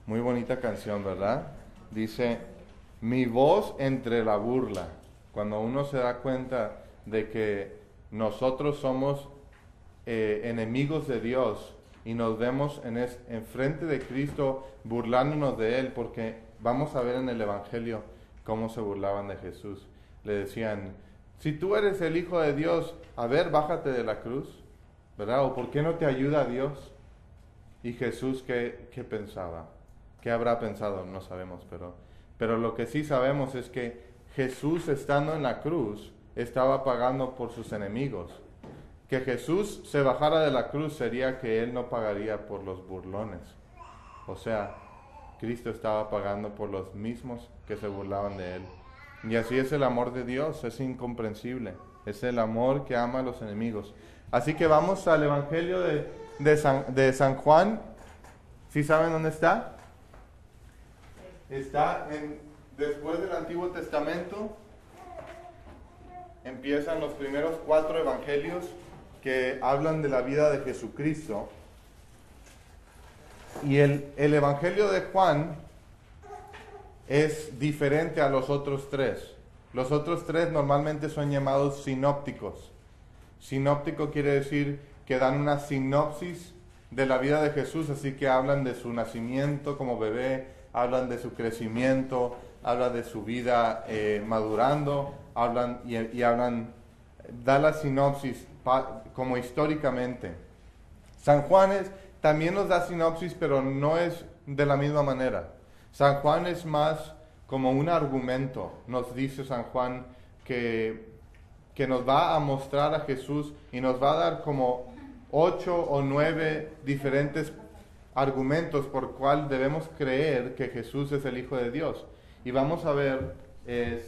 Muy bonita canción, ¿verdad? Dice, mi voz entre la burla. Cuando uno se da cuenta de que nosotros somos enemigos de Dios y nos vemos en frente de Cristo burlándonos de Él, porque vamos a ver en el Evangelio cómo se burlaban de Jesús. Le decían, si tú eres el Hijo de Dios, a ver, bájate de la cruz, ¿verdad? ¿O por qué no te ayuda Dios? Y Jesús, ¿qué pensaba? ¿Qué habrá pensado? No sabemos, pero lo que sí sabemos es que Jesús, estando en la cruz, estaba pagando por sus enemigos. Que Jesús se bajara de la cruz sería que Él no pagaría por los burlones. O sea, Cristo estaba pagando por los mismos que se burlaban de Él. Y así es el amor de Dios, es incomprensible. Es el amor que ama a los enemigos. Así que vamos al Evangelio de San Juan. ¿Sí saben dónde está? Está después del Antiguo Testamento. Empiezan los primeros 4 evangelios que hablan de la vida de Jesucristo. Y el Evangelio de Juan es diferente a los otros 3. Los otros 3 normalmente son llamados sinópticos. Sinóptico quiere decir que dan una sinopsis de la vida de Jesús, así que hablan de su nacimiento como bebé, hablan de su crecimiento, hablan de su vida madurando, hablan, da la sinopsis como históricamente. San Juan también nos da sinopsis, pero no es de la misma manera. San Juan es más como un argumento. Nos dice San Juan que nos va a mostrar a Jesús y nos va a dar como 8 o 9 diferentes argumentos por cual debemos creer que Jesús es el Hijo de Dios. Y vamos a ver,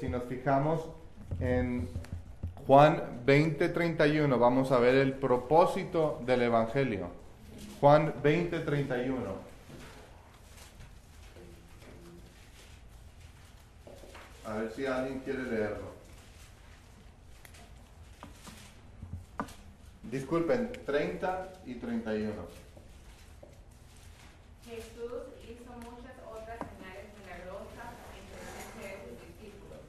si nos fijamos en Juan 20:31, vamos a ver el propósito del Evangelio. Juan 20:31. A ver si alguien quiere leerlo. Disculpen, 30 y 31. Jesús hizo muchas otras señales milagrosas en presencia de sus discípulos,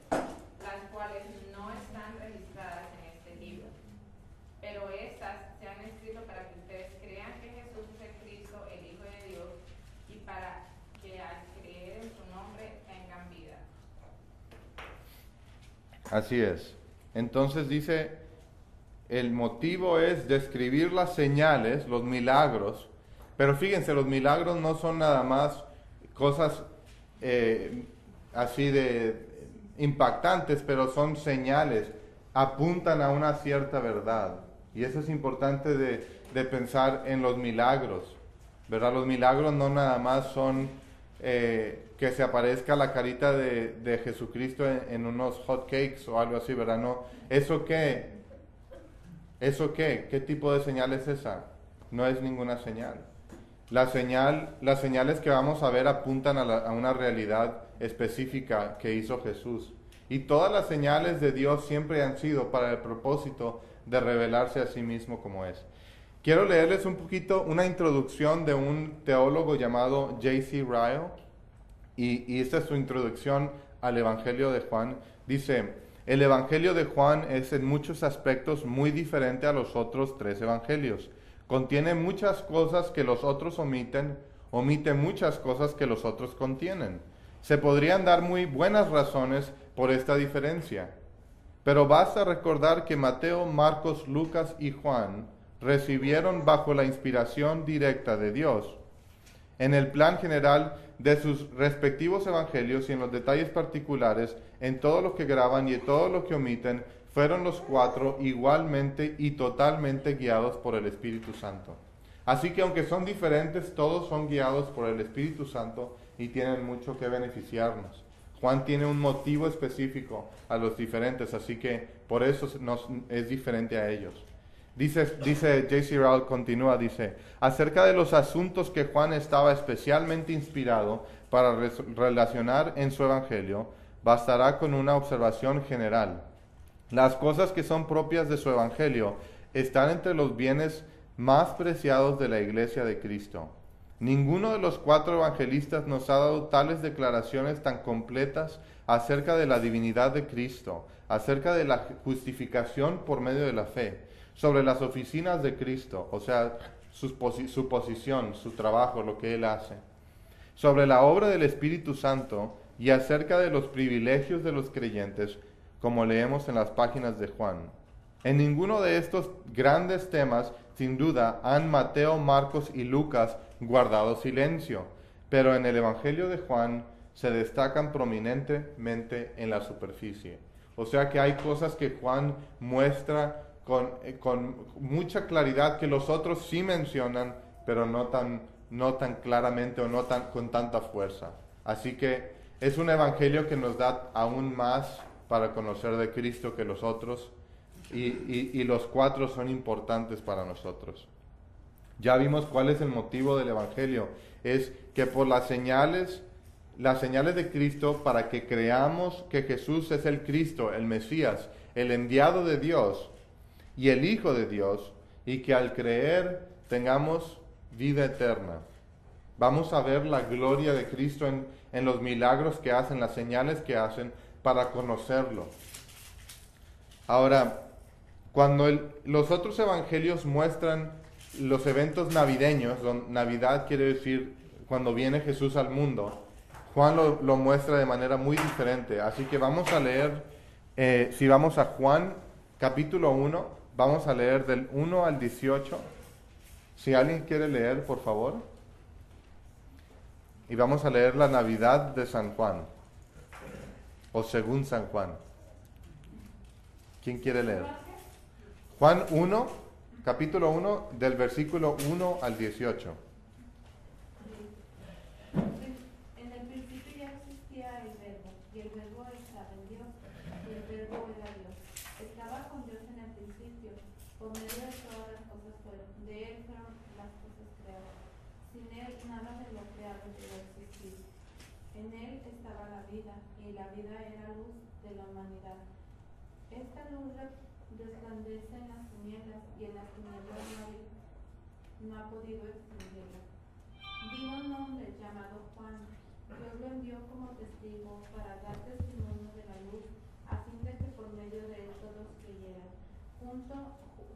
las cuales no están registradas en este libro. Pero estas se han escrito para que ustedes crean que Jesús es el Cristo, el Hijo de Dios, y para que al creer en su nombre tengan vida. Así es. Entonces dice, el motivo es describir las señales, los milagros. Pero fíjense, los milagros no son nada más cosas así de impactantes, pero son señales, apuntan a una cierta verdad. Y eso es importante de pensar en los milagros, ¿verdad? Los milagros no nada más son que se aparezca la carita de Jesucristo en unos hot cakes o algo así, ¿verdad? No, ¿eso qué? ¿Eso qué? ¿Qué tipo de señal es esa? No es ninguna señal. Las señales que vamos a ver apuntan a una realidad específica que hizo Jesús. Y todas las señales de Dios siempre han sido para el propósito de revelarse a sí mismo como es. Quiero leerles un poquito una introducción de un teólogo llamado J.C. Ryle. Y esta es su introducción al Evangelio de Juan. Dice, el Evangelio de Juan es en muchos aspectos muy diferente a los otros 3 evangelios. Contiene muchas cosas que los otros omite muchas cosas que los otros contienen. Se podrían dar muy buenas razones por esta diferencia, pero basta recordar que Mateo, Marcos, Lucas y Juan recibieron bajo la inspiración directa de Dios. En el plan general de sus respectivos evangelios y en los detalles particulares, en todo lo que graban y en todo lo que omiten, fueron los 4 igualmente y totalmente guiados por el Espíritu Santo. Así que aunque son diferentes, todos son guiados por el Espíritu Santo y tienen mucho que beneficiarnos. Juan tiene un motivo específico a los diferentes, así que por eso es diferente a ellos. Dice J.C. Ryle, continúa, dice, acerca de los asuntos que Juan estaba especialmente inspirado para relacionar en su evangelio, bastará con una observación general. Las cosas que son propias de su evangelio están entre los bienes más preciados de la iglesia de Cristo. Ninguno de los 4 evangelistas nos ha dado tales declaraciones tan completas acerca de la divinidad de Cristo, acerca de la justificación por medio de la fe, sobre las oficinas de Cristo, o sea, su posición, su trabajo, lo que Él hace, sobre la obra del Espíritu Santo y acerca de los privilegios de los creyentes, como leemos en las páginas de Juan. En ninguno de estos grandes temas, sin duda, han Mateo, Marcos y Lucas guardado silencio, pero en el Evangelio de Juan se destacan prominentemente en la superficie. O sea que hay cosas que Juan muestra con mucha claridad que los otros sí mencionan, pero no tan claramente o con tanta fuerza. Así que es un evangelio que nos da aún más para conocer de Cristo que los otros, y los 4 son importantes para nosotros. Ya vimos cuál es el motivo del evangelio, es que por las señales de Cristo, para que creamos que Jesús es el Cristo, el Mesías, el enviado de Dios y el Hijo de Dios, y que al creer tengamos vida eterna. Vamos a ver la gloria de Cristo en los milagros que hacen, las señales que hacen, para conocerlo. Ahora, cuando los otros evangelios muestran los eventos navideños, Navidad quiere decir cuando viene Jesús al mundo, Juan lo muestra de manera muy diferente. Así que vamos a leer, si vamos a Juan capítulo 1, vamos a leer del 1 al 18. Si alguien quiere leer, por favor. Y vamos a leer la Navidad de San Juan, o según San Juan. ¿Quién quiere leer? Juan 1, capítulo 1, del versículo 1 al 18. En el principio ya existía el Verbo, y el Verbo estaba en Dios, y el Verbo era Dios. Estaba con Dios en el principio, por medio de todas las cosas fueron, de Él fueron las cosas creadas. Sin Él nada de lo creado llegó a existir. En Él estaba la vida, y la vida era luz de la humanidad. Esta luz resplandece en las tinieblas, y en las tinieblas no ha podido extinguirla. Vino un hombre llamado Juan. Dios lo envió como testigo para dar testimonio de la luz, a fin de que por medio de él todos creyeran.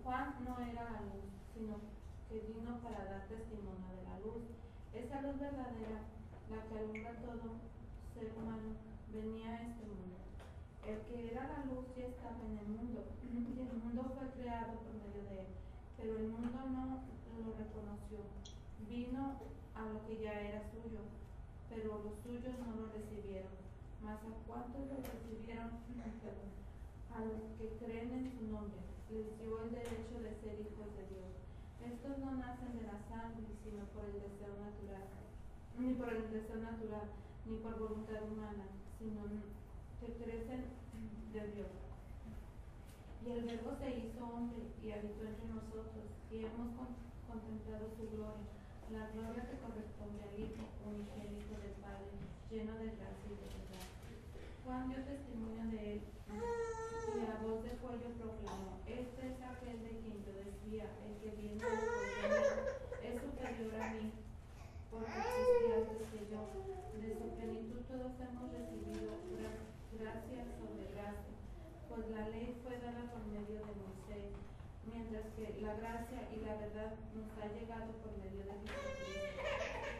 Juan no era la luz, sino que vino para dar testimonio de la luz. Esa luz verdadera, la que alumbra todo ser humano, venía a este mundo. El que era la luz ya estaba en el mundo, y el mundo fue creado por medio de él, pero el mundo no lo reconoció. Vino a lo que ya era suyo, pero los suyos no lo recibieron. Mas a cuantos lo recibieron, a los que creen en su nombre, les dio el derecho de ser hijos de Dios. Estos no nacen de la sangre, sino por el deseo natural, ni por voluntad humana, sino que crecen de Dios. Y el Verbo se hizo hombre y habitó entre nosotros, y hemos contemplado su gloria, la gloria que corresponde al Hijo unigénito del Padre, lleno de gracia y de verdad. Juan dio testimonio de él, y a voz de cuello proclamó: este es aquel de quien yo decía, el que viene después de mí es superior a mí, porque existía antes que yo. De su plenitud todos hemos recibido gracia sobre gracia, pues la ley fue dada por medio de Moisés, mientras que la gracia y la verdad nos ha llegado por medio de Jesucristo.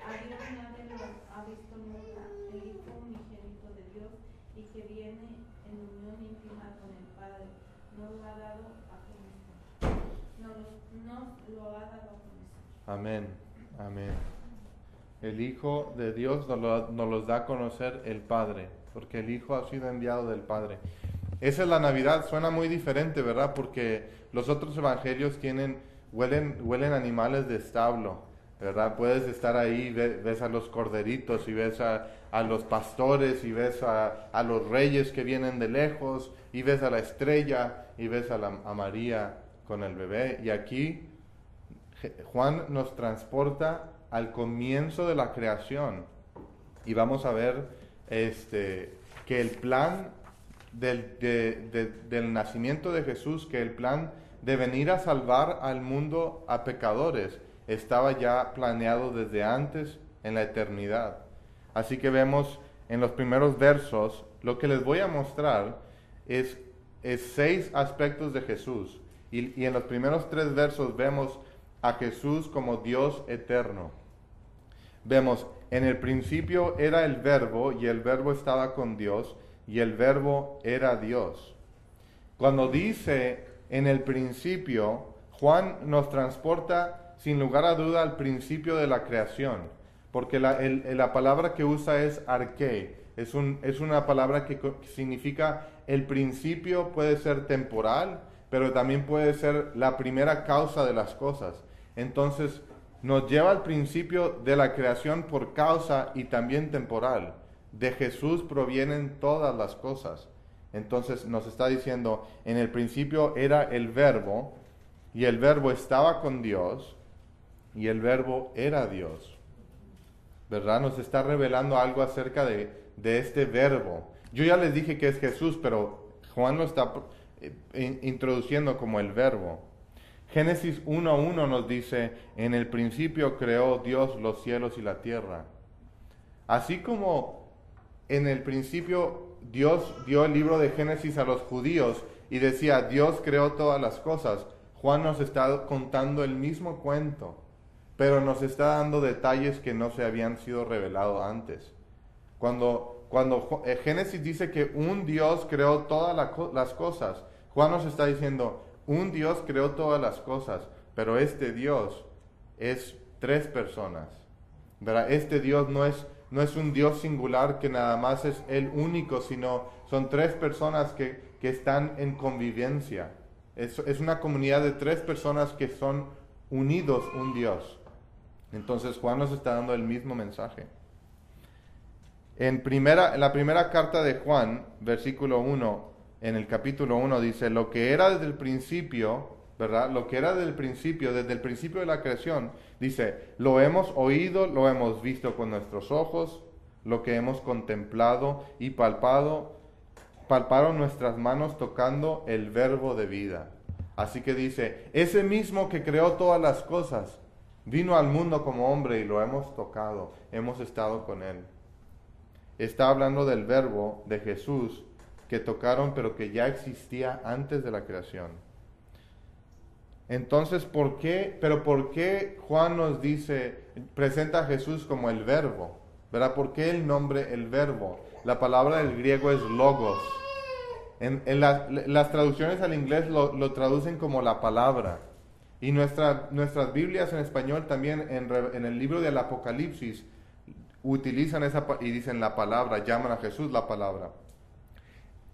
A Dios nadie lo ha visto nunca, el Hijo unigénito de Dios, y que viene en unión íntima con el Padre, nos lo ha dado a conocer. Nos lo ha dado a conocer. Amén, amén. El Hijo de Dios nos los da a conocer el Padre, porque el Hijo ha sido enviado del Padre. Esa es la Navidad, suena muy diferente, ¿verdad? Porque los otros evangelios huelen animales de establo, ¿verdad? Puedes estar ahí, ves a los corderitos, y ves a los pastores, y ves a los reyes que vienen de lejos, y ves a la estrella, y ves a María con el bebé. Y aquí Juan nos transporta al comienzo de la creación, y vamos a ver que el plan del nacimiento de Jesús, que el plan de venir a salvar al mundo a pecadores, estaba ya planeado desde antes en la eternidad. Así que vemos en los primeros versos, lo que les voy a mostrar es 6 aspectos de Jesús. Y en los primeros 3 versos vemos a Jesús como Dios eterno. Vemos, en el principio era el Verbo, y el Verbo estaba con Dios, y el Verbo era Dios. Cuando dice en el principio, Juan nos transporta sin lugar a duda al principio de la creación, porque la palabra que usa es arché, es una palabra que significa el principio. Puede ser temporal, pero también puede ser la primera causa de las cosas. Entonces nos lleva al principio de la creación por causa y también temporal. De Jesús provienen todas las cosas. Entonces nos está diciendo, en el principio era el Verbo, y el Verbo estaba con Dios, y el Verbo era Dios. ¿Verdad? Nos está revelando algo acerca de este Verbo. Yo ya les dije que es Jesús, pero Juan lo está introduciendo como el Verbo. Génesis 1:1 nos dice, en el principio creó Dios los cielos y la tierra. Así como en el principio Dios dio el libro de Génesis a los judíos y decía, Dios creó todas las cosas, Juan nos está contando el mismo cuento, pero nos está dando detalles que no se habían sido revelados antes. Cuando Génesis dice que un Dios creó todas las cosas, Juan nos está diciendo, un Dios creó todas las cosas, pero este Dios es 3 personas, ¿verdad? Este Dios no es un Dios singular que nada más es el único, sino son 3 personas que están en convivencia. Es una comunidad de 3 personas que son unidos un Dios. Entonces Juan nos está dando el mismo mensaje. En la primera carta de Juan, versículo 1, en el capítulo 1 dice, lo que era desde el principio, ¿verdad? Lo que era desde el principio de la creación, dice, lo hemos oído, lo hemos visto con nuestros ojos, lo que hemos contemplado y palparon nuestras manos tocando el Verbo de vida. Así que dice, ese mismo que creó todas las cosas, vino al mundo como hombre y lo hemos tocado, hemos estado con él. Está hablando del Verbo de Jesús que tocaron, pero que ya existía antes de la creación. Entonces, ¿por qué Juan nos presenta a Jesús como el Verbo? ¿Verdad? ¿Por qué el nombre el Verbo? La palabra del griego es logos. En las traducciones al inglés lo traducen como la palabra. Y nuestras Biblias en español también, en el libro del Apocalipsis, utilizan y dicen la palabra, llaman a Jesús la palabra.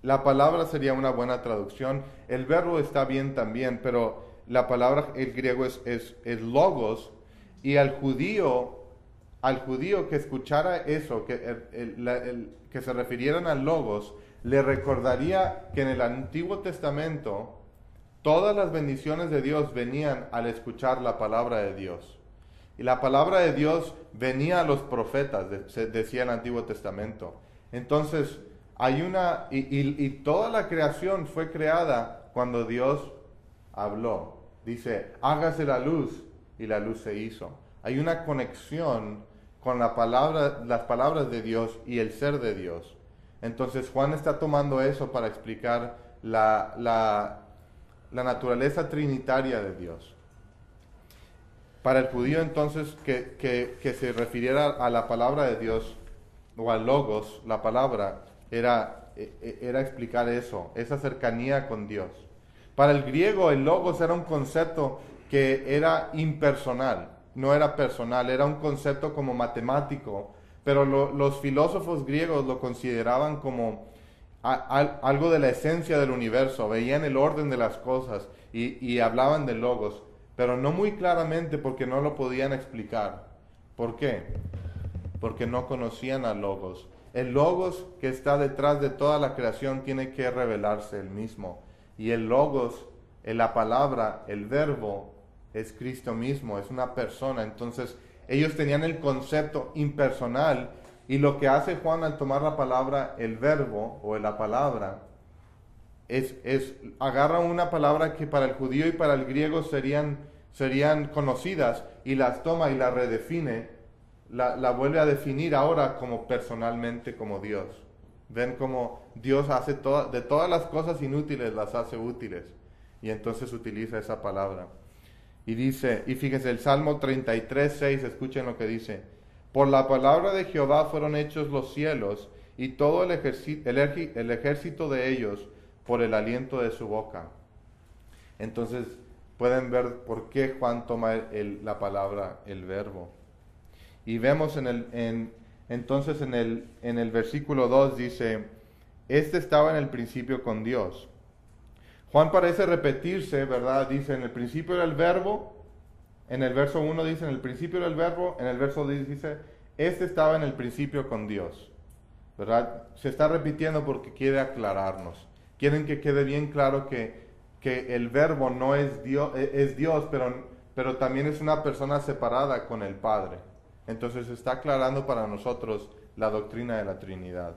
La palabra sería una buena traducción. El verbo está bien también, pero la palabra, el griego es logos, y al judío que escuchara eso, que se refirieran al logos, le recordaría que en el Antiguo Testamento todas las bendiciones de Dios venían al escuchar la palabra de Dios. Y la palabra de Dios venía a los profetas, decía el Antiguo Testamento. Entonces, y toda la creación fue creada cuando Dios habló. Dice, hágase la luz, y la luz se hizo. Hay una conexión con las palabras de Dios y el ser de Dios. Entonces Juan está tomando eso para explicar la naturaleza trinitaria de Dios. Para el judío entonces que se refiriera a la palabra de Dios o al logos, la palabra, era explicar eso, esa cercanía con Dios. Para el griego el logos era un concepto que era impersonal, no era personal, era un concepto como matemático, pero los filósofos griegos lo consideraban como algo de la esencia del universo, veían el orden de las cosas y hablaban de logos, pero no muy claramente porque no lo podían explicar. ¿Por qué? Porque no conocían al logos. El logos que está detrás de toda la creación tiene que revelarse él mismo. Y el logos, la palabra, el verbo, es Cristo mismo, es una persona. Entonces ellos tenían el concepto impersonal, y lo que hace Juan al tomar la palabra, el verbo o la palabra, agarra una palabra que para el judío y para el griego serían conocidas, y las toma y las redefine, la vuelve a definir ahora como personalmente como Dios. Ven cómo Dios hace de todas las cosas inútiles las hace útiles, y entonces utiliza esa palabra. Y dice, y fíjense, el Salmo 33:6, escuchen lo que dice: por la palabra de Jehová fueron hechos los cielos, y todo el ejército de ellos por el aliento de su boca. Entonces pueden ver por qué Juan toma la palabra, el verbo. Y vemos entonces en el versículo 2 dice, este estaba en el principio con Dios. Juan parece repetirse, ¿verdad? Dice, en el principio era el verbo. En el verso 1 dice, en el principio era el verbo. En el verso 10 dice, este estaba en el principio con Dios, ¿verdad? Se está repitiendo porque quiere aclararnos. Quieren que quede bien claro que el verbo no es Dios, es Dios, pero también es una persona separada con el Padre. Entonces está aclarando para nosotros la doctrina de la Trinidad.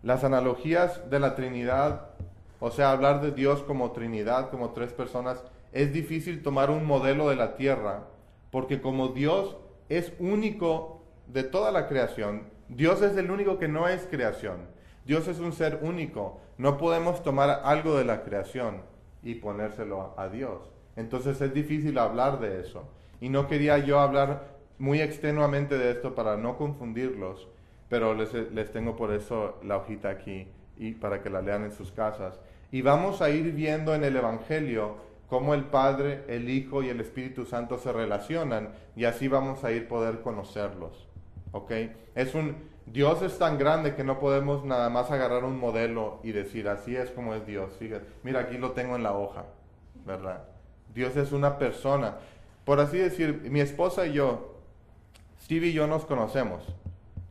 Las analogías de la Trinidad, o sea, hablar de Dios como Trinidad, como tres personas, es difícil tomar un modelo de la tierra, porque como Dios es único de toda la creación, Dios es el único que no es creación. Dios es un ser único. No podemos tomar algo de la creación y ponérselo a Dios. Entonces es difícil hablar de eso. Y no quería yo hablar muy extenuamente de esto para no confundirlos, pero les tengo por eso la hojita aquí y para que la lean en sus casas. Y vamos a ir viendo en el Evangelio cómo el Padre, el Hijo y el Espíritu Santo se relacionan, y así vamos a ir poder conocerlos. ¿Ok? Dios es tan grande que no podemos nada más agarrar un modelo y decir, así es como es Dios. Fíjate, mira, aquí lo tengo en la hoja, ¿verdad? Dios es una persona. Por así decir, mi esposa y yo, Stevie y yo nos conocemos.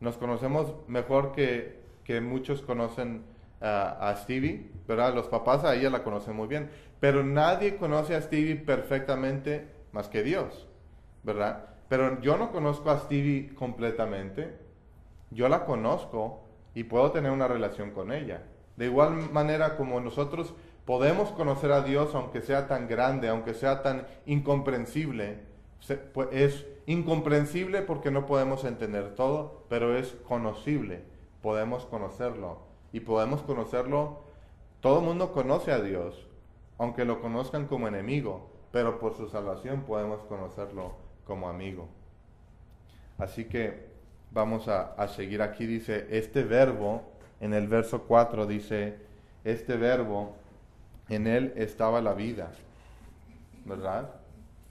Nos conocemos mejor que muchos conocen a Stevie, ¿verdad? Los papás a ella la conocen muy bien. Pero nadie conoce a Stevie perfectamente más que Dios, ¿verdad? Pero yo no conozco a Stevie completamente. Yo la conozco y puedo tener una relación con ella. De igual manera como nosotros podemos conocer a Dios, aunque sea tan grande, aunque sea tan incomprensible. Es incomprensible porque no podemos entender todo, pero es conocible. Podemos conocerlo. Y podemos conocerlo, todo el mundo conoce a Dios, aunque lo conozcan como enemigo, pero por su salvación podemos conocerlo como amigo. Así que vamos a seguir aquí. Dice, este verbo, en el verso 4 dice, este verbo, en él estaba la vida, ¿verdad?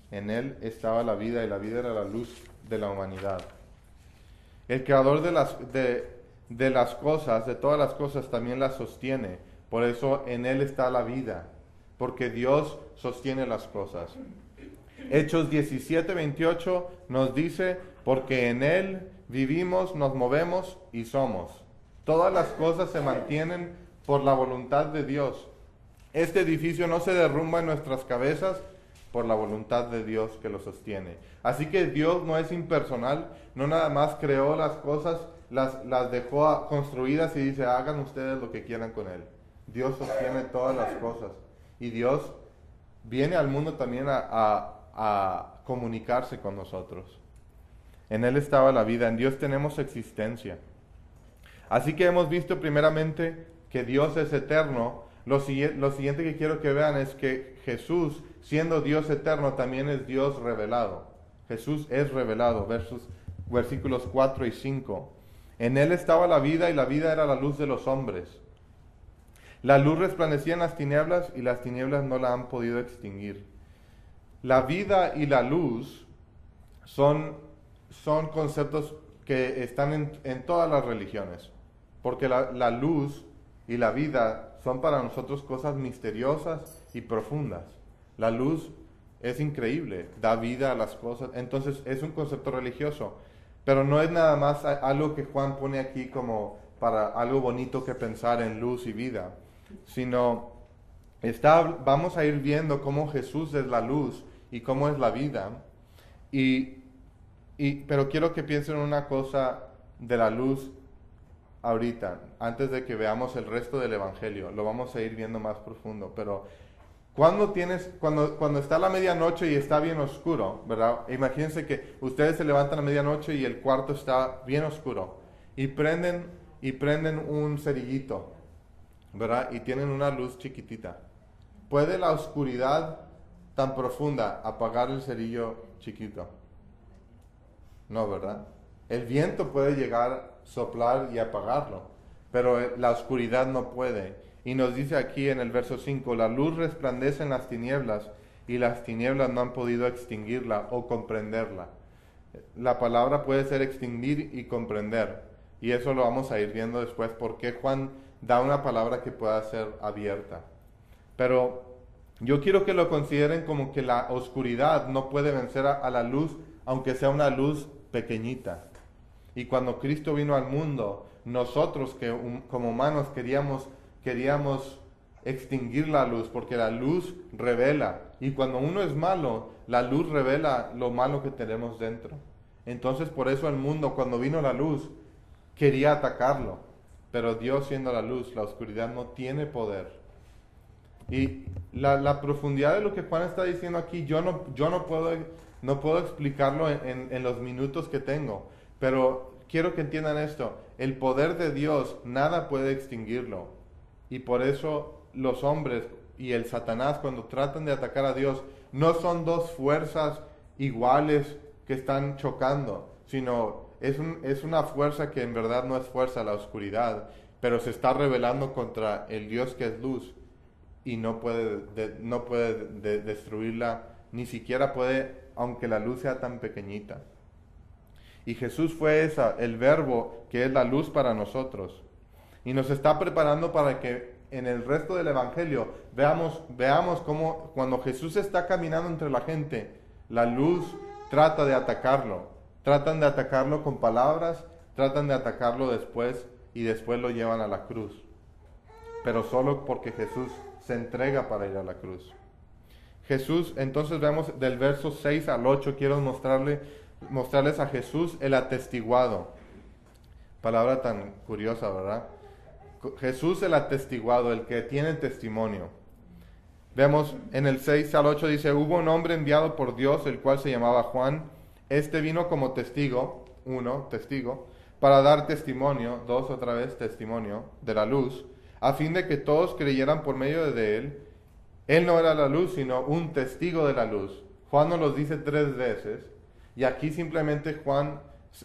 En él estaba la vida, y la vida era la luz de la humanidad. El creador de las cosas, de todas las cosas, también las sostiene. Por eso en él está la vida, porque Dios sostiene las cosas. Hechos 17:28 nos dice, porque en él vivimos, nos movemos y somos. Todas las cosas se mantienen por la voluntad de Dios. Este edificio no se derrumba en nuestras cabezas por la voluntad de Dios que lo sostiene. Así que Dios no es impersonal, no nada más creó las cosas, las dejó construidas y dice, hagan ustedes lo que quieran con él. Dios sostiene todas las cosas. Y Dios viene al mundo también a comunicarse con nosotros. En él estaba la vida, en Dios tenemos existencia. Así que hemos visto primeramente que Dios es eterno. Lo siguiente que quiero que vean es que Jesús, siendo Dios eterno, también es Dios revelado. Jesús es revelado, versículos 4 y 5. En él estaba la vida, y la vida era la luz de los hombres. La luz resplandecía en las tinieblas, y las tinieblas no la han podido extinguir. La vida y la luz son conceptos que están en todas las religiones, porque la luz y la vida son para nosotros cosas misteriosas y profundas. La luz es increíble, da vida a las cosas, entonces es un concepto religioso, pero no es nada más algo que Juan pone aquí como para algo bonito que pensar en luz y vida, sino vamos a ir viendo cómo Jesús es la luz y cómo es la vida. Pero quiero que piensen en una cosa de la luz ahorita, antes de que veamos el resto del Evangelio. Lo vamos a ir viendo más profundo, pero Cuando está la medianoche y está bien oscuro, ¿verdad? Imagínense que ustedes se levantan a medianoche y el cuarto está bien oscuro y prenden un cerillito, ¿verdad? Y tienen una luz chiquitita. ¿Puede la oscuridad tan profunda apagar el cerillo chiquito? No, ¿verdad? El viento puede llegar, soplar y apagarlo, pero la oscuridad no puede. Y nos dice aquí en el verso 5, la luz resplandece en las tinieblas y las tinieblas no han podido extinguirla o comprenderla. La palabra puede ser extinguir y comprender. Y eso lo vamos a ir viendo después, porque Juan da una palabra que pueda ser abierta. Pero yo quiero que lo consideren como que la oscuridad no puede vencer a la luz, aunque sea una luz pequeñita. Y cuando Cristo vino al mundo, nosotros que como humanos queríamos extinguir la luz, porque la luz revela. Y cuando uno es malo, la luz revela lo malo que tenemos dentro. Entonces por eso el mundo, cuando vino la luz, quería atacarlo. Pero Dios, siendo la luz, la oscuridad no tiene poder. Y la profundidad de lo que Juan está diciendo aquí, yo no puedo explicarlo en los minutos que tengo. Pero quiero que entiendan esto. El poder de Dios, nada puede extinguirlo. Y por eso los hombres y el Satanás, cuando tratan de atacar a Dios, no son dos fuerzas iguales que están chocando, sino es una fuerza que en verdad no es fuerza, la oscuridad, pero se está rebelando contra el Dios que es luz y no puede destruirla, ni siquiera puede, aunque la luz sea tan pequeñita. Y Jesús fue el verbo que es la luz para nosotros. Y nos está preparando para que en el resto del Evangelio veamos cómo cuando Jesús está caminando entre la gente, la luz trata de atacarlo. Tratan de atacarlo con palabras, tratan de atacarlo después y después lo llevan a la cruz. Pero solo porque Jesús se entrega para ir a la cruz. Jesús, entonces vemos del verso 6 al 8, quiero mostrarles a Jesús el atestiguado. Palabra tan curiosa, ¿verdad? Jesús el atestiguado, el que tiene testimonio. Vemos en el 6 al 8 dice, hubo un hombre enviado por Dios, el cual se llamaba Juan. Este vino como testigo, testigo, para dar testimonio, otra vez testimonio, de la luz, a fin de que todos creyeran por medio de él. Él no era la luz, sino un testigo de la luz. Juan nos lo dice 3 veces, y aquí simplemente Juan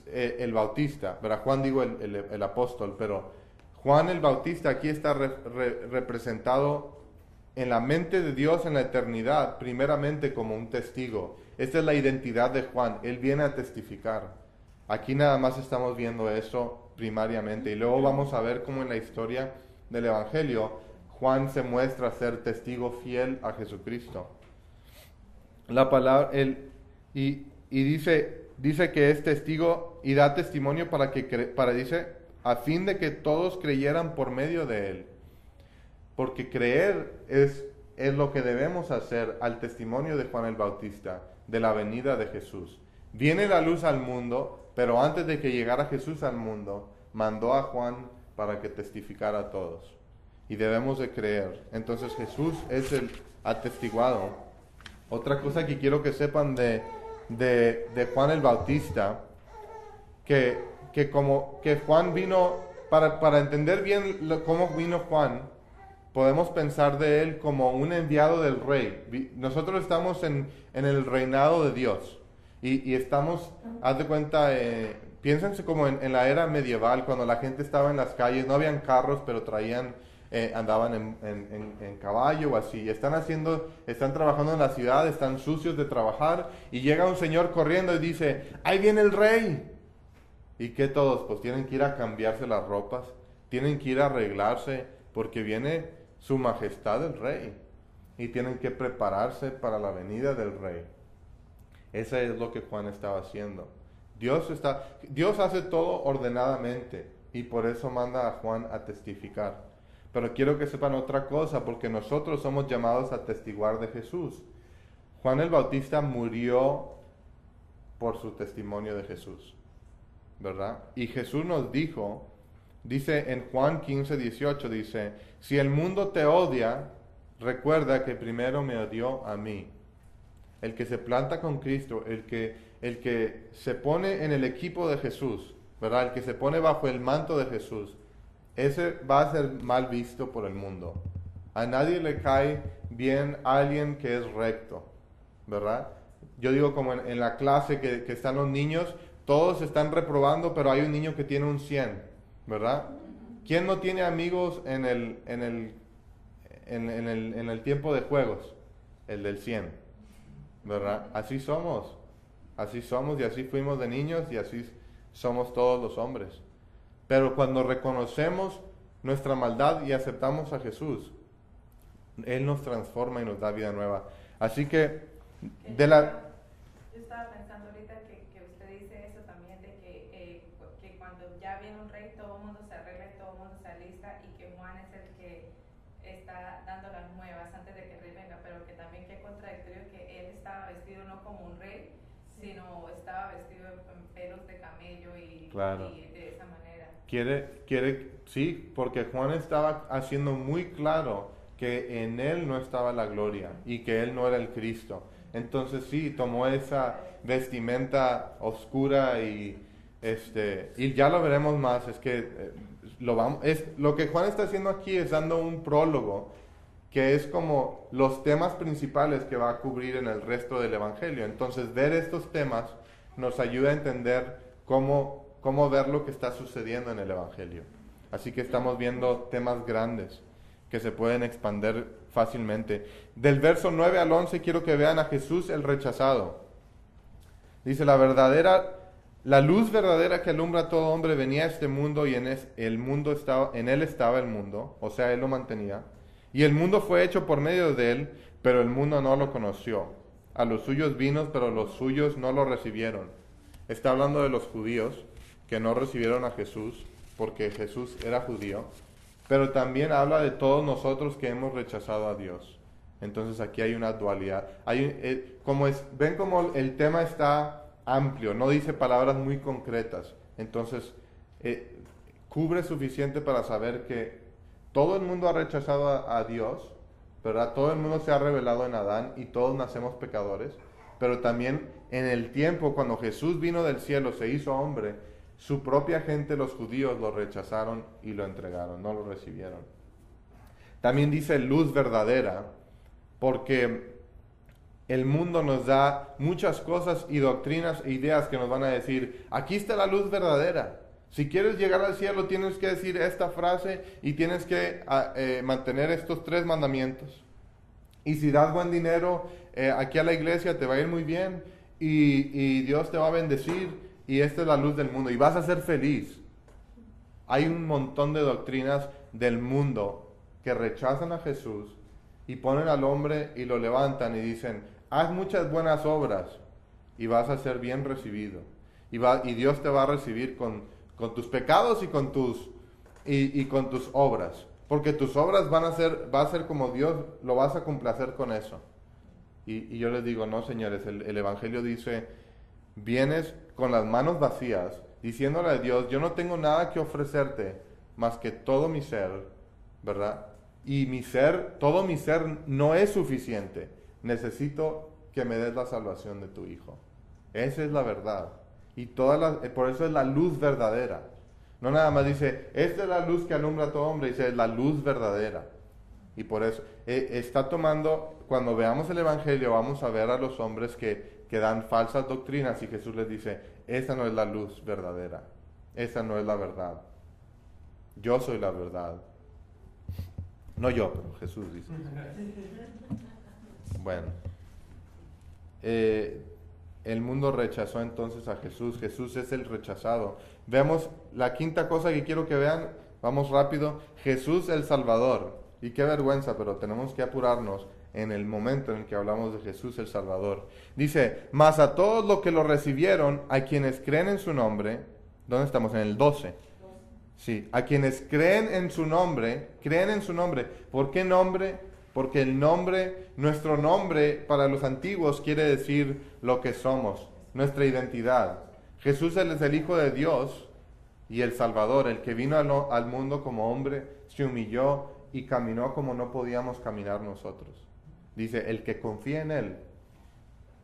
el Bautista, ¿verdad? Juan digo el apóstol, pero Juan el Bautista aquí está representado en la mente de Dios en la eternidad, primeramente como un testigo. Esta es la identidad de Juan, él viene a testificar. Aquí nada más estamos viendo eso primariamente, y luego vamos a ver cómo en la historia del Evangelio, Juan se muestra ser testigo fiel a Jesucristo. La palabra, dice que es testigo y da testimonio dice, a fin de que todos creyeran por medio de él. Porque creer es lo que debemos hacer al testimonio de Juan el Bautista, de la venida de Jesús. Viene la luz al mundo, pero antes de que llegara Jesús al mundo, mandó a Juan para que testificara a todos. Y debemos de creer. Entonces Jesús es el atestiguado. Otra cosa que quiero que sepan de Juan el Bautista, que Juan vino, para entender bien cómo vino Juan, podemos pensar de él como un enviado del rey. Nosotros estamos en el reinado de Dios y estamos, haz de cuenta, piénsense como en la era medieval, cuando la gente estaba en las calles, no habían carros, pero andaban en caballo o así, están trabajando en la ciudad, están sucios de trabajar, y llega un señor corriendo y dice, ¡ahí viene el rey! ¿Y qué todos? Pues tienen que ir a cambiarse las ropas, tienen que ir a arreglarse, porque viene su majestad el rey, y tienen que prepararse para la venida del rey. Eso es lo que Juan estaba haciendo. Dios hace todo ordenadamente, y por eso manda a Juan a testificar. Pero quiero que sepan otra cosa, porque nosotros somos llamados a testiguar de Jesús. Juan el Bautista murió por su testimonio de Jesús, ¿verdad? Y Jesús nos dice en Juan 15:18, dice, si el mundo te odia, recuerda que primero me odió a mí. El que se planta con Cristo, el que se pone en el equipo de Jesús, ¿verdad? El que se pone bajo el manto de Jesús, ese va a ser mal visto por el mundo. A nadie le cae bien alguien que es recto, ¿verdad? Yo digo como en la clase que están los niños, todos están reprobando, pero hay un niño que tiene un 100, ¿verdad? ¿Quién no tiene amigos en el tiempo de juegos? El del 100, ¿verdad? Así somos y así fuimos de niños y así somos todos los hombres. Pero cuando reconocemos nuestra maldad y aceptamos a Jesús, Él nos transforma y nos da vida nueva. Así que, Yo estaba pensando ahorita que usted dice eso también, de que cuando ya viene un rey, todo el mundo se arregla y todo el mundo se alista, y que Juan es el que está dando las nuevas antes de que el rey venga, pero que también qué contradictorio que él estaba vestido no como un rey, sino estaba vestido en pelos de camello y de esa manera. Sí, porque Juan estaba haciendo muy claro que en él no estaba la gloria y que él no era el Cristo. Entonces sí, tomó esa vestimenta oscura y ya lo veremos más. Es que lo que Juan está haciendo aquí es dando un prólogo que es como los temas principales que va a cubrir en el resto del Evangelio. Entonces ver estos temas nos ayuda a entender cómo ver lo que está sucediendo en el Evangelio. Así que estamos viendo temas grandes que se pueden expandir fácilmente. Del verso 9 al 11 quiero que vean a Jesús el rechazado. Dice, la luz verdadera que alumbra a todo hombre venía a este mundo y en él estaba el mundo, o sea, él lo mantenía. Y el mundo fue hecho por medio de él, pero el mundo no lo conoció. A los suyos vino, pero los suyos no lo recibieron. Está hablando de los judíos que no recibieron a Jesús porque Jesús era judío. Pero también habla de todos nosotros que hemos rechazado a Dios. Entonces aquí hay una dualidad. Ven como el tema está amplio, no dice palabras muy concretas. Entonces cubre suficiente para saber que todo el mundo ha rechazado a Dios, ¿verdad? Todo el mundo se ha rebelado en Adán y todos nacemos pecadores. Pero también en el tiempo cuando Jesús vino del cielo, se hizo hombre, su propia gente, los judíos, lo rechazaron y lo entregaron, no lo recibieron. También dice luz verdadera, porque el mundo nos da muchas cosas y doctrinas e ideas que nos van a decir, aquí está la luz verdadera. Si quieres llegar al cielo tienes que decir esta frase y tienes que mantener estos 3 mandamientos. Y si das buen dinero aquí a la iglesia te va a ir muy bien y Dios te va a bendecir. Y esta es la luz del mundo y vas a ser feliz. Hay un montón de doctrinas del mundo que rechazan a Jesús y ponen al hombre y lo levantan y dicen, haz muchas buenas obras y vas a ser bien recibido. Y Dios te va a recibir con tus pecados y con tus obras. Porque tus obras va a ser como Dios, lo vas a complacer con eso. Y yo les digo, no señores, el Evangelio dice, vienes con las manos vacías, diciéndole a Dios, yo no tengo nada que ofrecerte más que todo mi ser, ¿verdad? Y todo mi ser no es suficiente. Necesito que me des la salvación de tu Hijo. Esa es la verdad. Y por eso es la luz verdadera. No nada más dice, esta es la luz que alumbra a todo hombre, dice, es la luz verdadera. Y por eso está tomando, cuando veamos el Evangelio, vamos a ver a los hombres que dan falsas doctrinas y Jesús les dice, esa no es la luz verdadera, esa no es la verdad. Yo soy la verdad. No yo, pero Jesús dice. Bueno, el mundo rechazó entonces a Jesús. Jesús es el rechazado. Veamos la quinta cosa que quiero que vean. Vamos rápido. Jesús el Salvador. Y qué vergüenza, pero tenemos que apurarnos en el momento en que hablamos de Jesús el Salvador. Dice, mas a todos los que lo recibieron, a quienes creen en su nombre, ¿dónde estamos? En el 12. Sí, a quienes creen en su nombre. ¿Por qué nombre? Porque el nombre, nuestro nombre para los antiguos quiere decir lo que somos, nuestra identidad. Jesús es el Hijo de Dios y el Salvador, el que vino al mundo como hombre, se humilló y caminó como no podíamos caminar nosotros. Dice, el que confía en Él,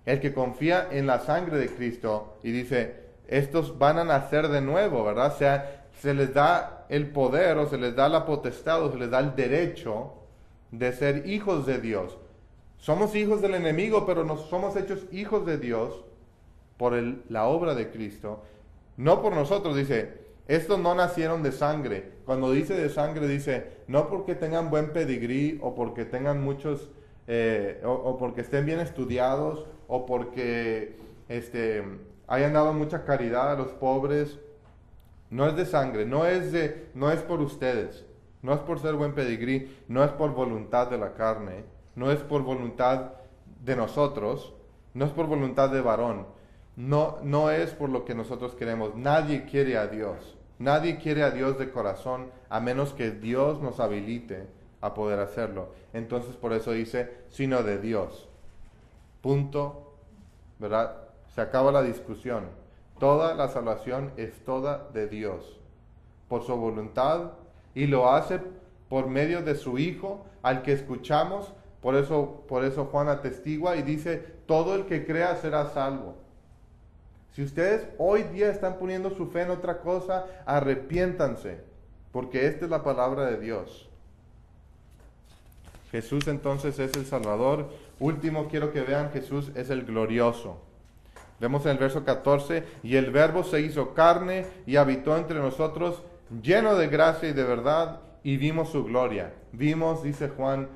el que confía en la sangre de Cristo, y dice, estos van a nacer de nuevo, ¿verdad? O sea, se les da el poder, o se les da la potestad, o se les da el derecho de ser hijos de Dios. Somos hijos del enemigo, pero nos somos hechos hijos de Dios por la obra de Cristo. No por nosotros, dice, estos no nacieron de sangre. Cuando dice de sangre, dice, no porque tengan buen pedigrí, o porque tengan muchos, o porque estén bien estudiados, o porque hayan dado mucha caridad a los pobres. No es de sangre, no es por ustedes, no es por ser buen pedigrí, no es por voluntad de la carne, no es por voluntad de nosotros, no es por voluntad de varón, no es por lo que nosotros queremos. Nadie quiere a Dios, nadie quiere a Dios de corazón, a menos que Dios nos habilite a poder hacerlo. Entonces por eso dice, sino de Dios. Punto, ¿verdad? Se acaba la discusión. Toda la salvación es toda de Dios, por su voluntad, y lo hace por medio de su Hijo, al que escuchamos. Por eso Juan atestigua y dice, todo el que crea será salvo. Si ustedes hoy día están poniendo su fe en otra cosa, arrepiéntanse, porque esta es la palabra de Dios. Jesús entonces es el Salvador. Último, quiero que vean, Jesús es el glorioso. Vemos en el verso 14, y el Verbo se hizo carne y habitó entre nosotros, lleno de gracia y de verdad, y vimos su gloria. Vimos, dice Juan,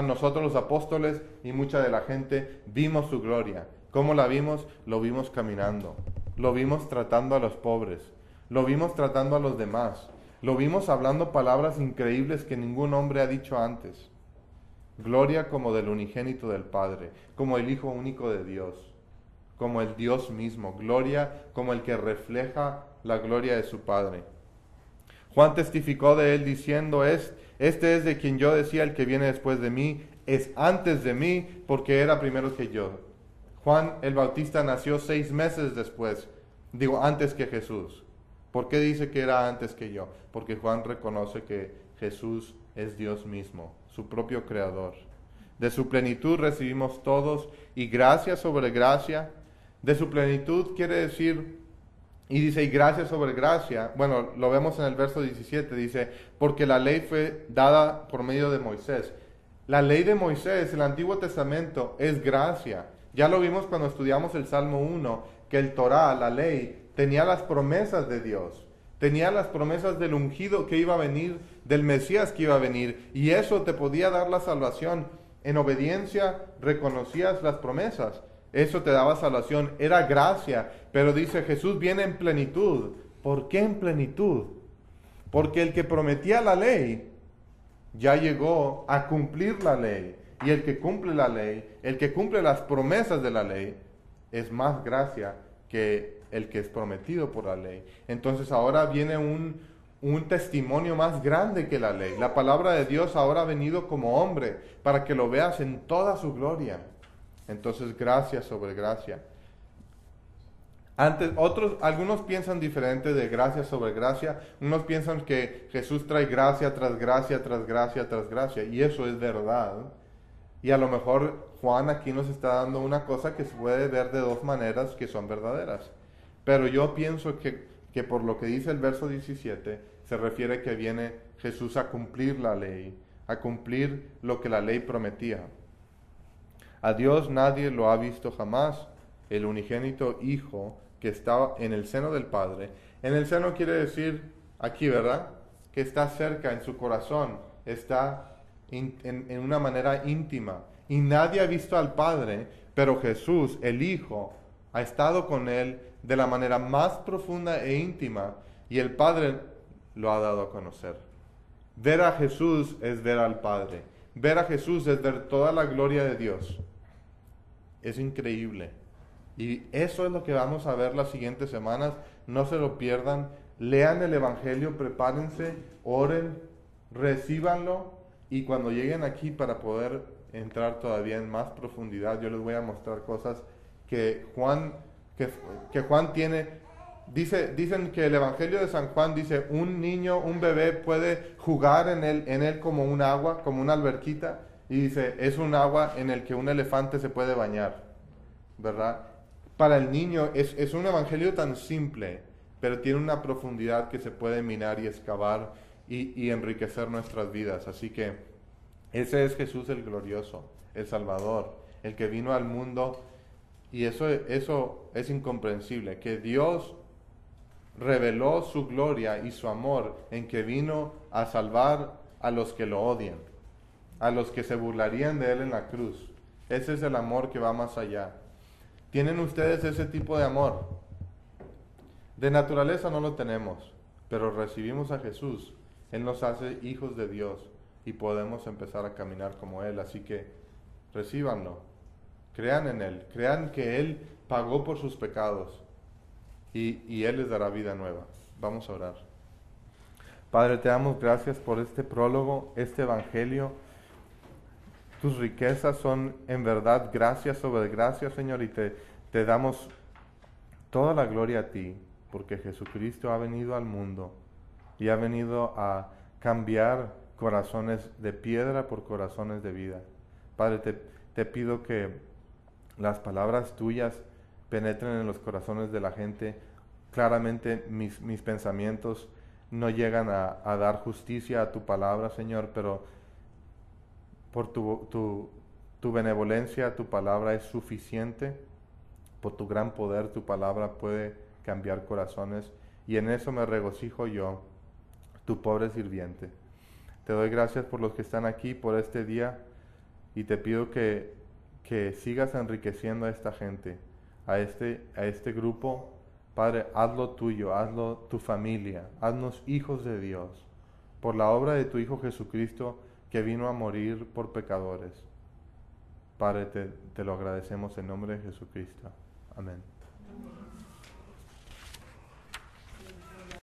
nosotros los apóstoles y mucha de la gente, vimos su gloria. ¿Cómo la vimos? Lo vimos caminando, lo vimos tratando a los pobres, lo vimos tratando a los demás, lo vimos hablando palabras increíbles que ningún hombre ha dicho antes. Gloria como del unigénito del Padre, como el Hijo único de Dios, como el Dios mismo. Gloria como el que refleja la gloria de su Padre. Juan testificó de él diciendo, este es de quien yo decía, el que viene después de mí, es antes de mí, porque era primero que yo. Juan el Bautista nació 6 meses después, antes que Jesús. ¿Por qué dice que era antes que yo? Porque Juan reconoce que Jesús es Dios mismo, su propio creador. De su plenitud recibimos todos, y gracia sobre gracia. De su plenitud quiere decir, y dice, y gracia sobre gracia. Bueno, lo vemos en el verso 17, dice, porque la ley fue dada por medio de Moisés. La ley de Moisés, el Antiguo Testamento, es gracia. Ya lo vimos cuando estudiamos el Salmo 1, que el Torá, la ley, tenía las promesas de Dios. Tenía las promesas del ungido que iba a venir, del Mesías que iba a venir, y eso te podía dar la salvación. En obediencia reconocías las promesas. Eso te daba salvación, era gracia. Pero dice, Jesús viene en plenitud. ¿Por qué en plenitud? Porque el que prometía la ley ya llegó a cumplir la ley. Y el que cumple la ley, el que cumple las promesas de la ley, es más gracia que el que es prometido por la ley. Entonces ahora viene un testimonio más grande que la ley. La palabra de Dios ahora ha venido como hombre para que lo veas en toda su gloria. Entonces, gracia sobre gracia. Algunos piensan diferente de gracia sobre gracia. Unos piensan que Jesús trae gracia tras gracia, tras gracia, tras gracia. Y eso es verdad. Y a lo mejor Juan aquí nos está dando una cosa que se puede ver de 2 maneras que son verdaderas. Pero yo pienso que por lo que dice el verso 17, se refiere que viene Jesús a cumplir la ley, a cumplir lo que la ley prometía. A Dios nadie lo ha visto jamás, el unigénito Hijo que está en el seno del Padre. En el seno quiere decir aquí, ¿verdad? Que está cerca, en su corazón, está en una manera íntima. Y nadie ha visto al Padre, pero Jesús, el Hijo, ha estado con él de la manera más profunda e íntima, y el Padre lo ha dado a conocer. Ver a Jesús es ver al Padre. Ver a Jesús es ver toda la gloria de Dios. Es increíble. Y eso es lo que vamos a ver las siguientes semanas. No se lo pierdan. Lean el Evangelio, prepárense, oren, recíbanlo. Y cuando lleguen aquí para poder entrar todavía en más profundidad, yo les voy a mostrar cosas que Juan tiene Dicen que el Evangelio de San Juan dice, un niño, un bebé puede jugar en él como un agua, como una alberquita, y dice, es un agua en el que un elefante se puede bañar, ¿verdad? Para el niño es un evangelio tan simple, pero tiene una profundidad que se puede minar y excavar y enriquecer nuestras vidas. Así que ese es Jesús el glorioso, el Salvador, el que vino al mundo, y eso es incomprensible, que Dios reveló su gloria y su amor en que vino a salvar a los que lo odian, a los que se burlarían de Él en la cruz. Ese es el amor que va más allá. ¿Tienen ustedes ese tipo de amor? De naturaleza no lo tenemos, pero recibimos a Jesús. Él nos hace hijos de Dios y podemos empezar a caminar como Él. Así que recíbanlo, crean en Él, crean que Él pagó por sus pecados y Él les dará vida nueva. Vamos a orar. Padre, te damos gracias por este prólogo, este evangelio. Tus riquezas son en verdad gracias sobre gracias, Señor, y te damos toda la gloria a ti, porque Jesucristo ha venido al mundo y ha venido a cambiar corazones de piedra por corazones de vida. Padre, te pido que las palabras tuyas penetren en los corazones de la gente. Claramente mis pensamientos no llegan a dar justicia a tu palabra, Señor, pero por tu benevolencia, tu palabra es suficiente. Por tu gran poder, tu palabra puede cambiar corazones. Y en eso me regocijo yo, tu pobre sirviente. Te doy gracias por los que están aquí, por este día. Y te pido que sigas enriqueciendo a esta gente, a este grupo. Padre, hazlo tuyo, hazlo tu familia. Haznos hijos de Dios. Por la obra de tu Hijo Jesucristo, que vino a morir por pecadores. Padre, te lo agradecemos en nombre de Jesucristo. Amén.